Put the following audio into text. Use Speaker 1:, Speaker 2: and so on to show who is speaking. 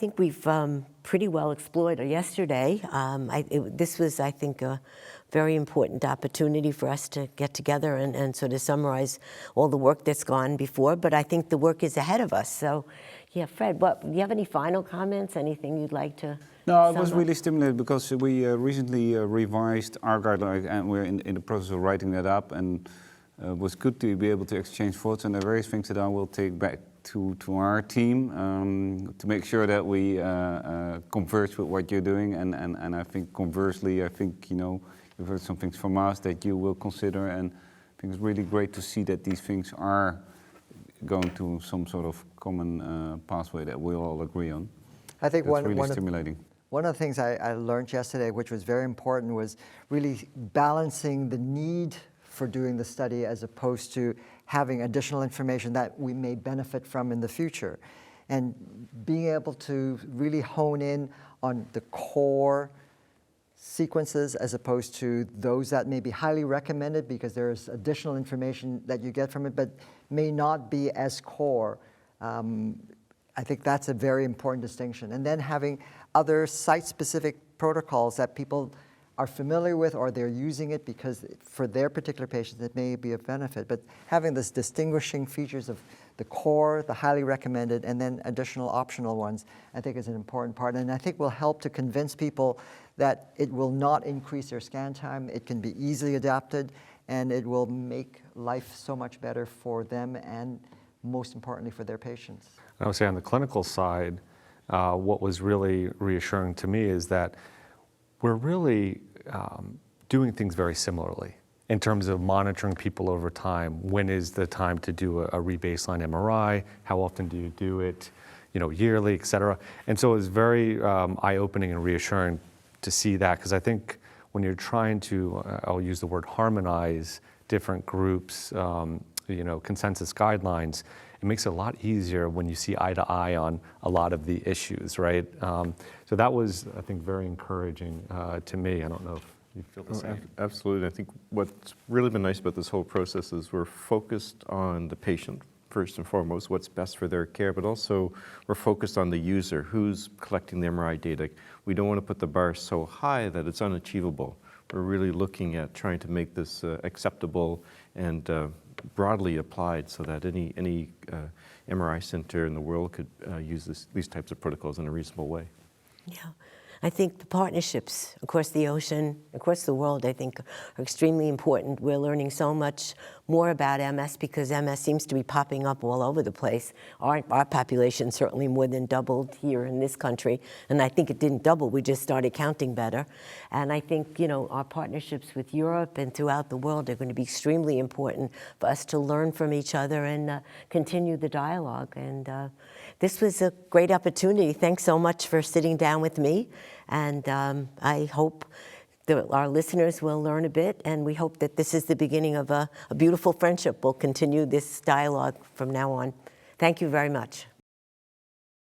Speaker 1: think we've pretty well explored yesterday. This was, I think, a very important opportunity for us to get together and sort of summarize all the work that's gone before, but I think the work is ahead of us. So, yeah, Fred, do you have any final comments, anything you'd like to
Speaker 2: No, it was really stimulating because we recently revised our guideline and we're in the process of writing that up, and it was good to be able to exchange thoughts, and there are various things that I will take back to our team to make sure that we converge with what you're doing, and I think conversely, I think, you know, you've heard some things from us that you will consider, and I think it's really great to see that these things are going to some sort of common pathway that we'll all agree on.
Speaker 3: I think
Speaker 2: really stimulating.
Speaker 3: One of the things I learned yesterday, which was very important, was really balancing the need for doing the study as opposed to having additional information that we may benefit from in the future. And being able to really hone in on the core sequences as opposed to those that may be highly recommended because there's additional information that you get from it, but may not be as core. I think that's a very important distinction. And then having other site-specific protocols that people are familiar with, or they're using it because for their particular patients it may be of benefit. But having this distinguishing features of the core, the highly recommended, and then additional optional ones, I think is an important part. And I think will help to convince people that it will not increase their scan time, it can be easily adapted, and it will make life so much better for them and most importantly for their patients.
Speaker 4: I would say on the clinical side, what was really reassuring to me is that we're really doing things very similarly in terms of monitoring people over time. When is the time to do a rebaseline MRI? How often do you do it? You know, yearly, et cetera. And so it was very eye-opening and reassuring to see that, because I think when you're trying to, I'll use the word harmonize different groups, you know, consensus guidelines, it makes it a lot easier when you see eye to eye on a lot of the issues, right? So that was, I think, very encouraging to me. I don't know if you feel the same.
Speaker 5: Absolutely. I think what's really been nice about this whole process is we're focused on the patient, first and foremost, what's best for their care, but also we're focused on the user, who's collecting the MRI data. We don't want to put the bar so high that it's unachievable. We're really looking at trying to make this acceptable and broadly applied so that any MRI center in the world could use these types of protocols in a reasonable way.
Speaker 1: Yeah. I think the partnerships across the ocean, across the world, I think are extremely important. We're learning so much more about MS because MS seems to be popping up all over the place. Our population certainly more than doubled here in this country, and I think it didn't double, we just started counting better. And I think, you know, our partnerships with Europe and throughout the world are going to be extremely important for us to learn from each other and continue the dialogue. And this was a great opportunity. Thanks so much for sitting down with me. And I hope that our listeners will learn a bit, and we hope that this is the beginning of a beautiful friendship. We'll continue this dialogue from now on. Thank you very much.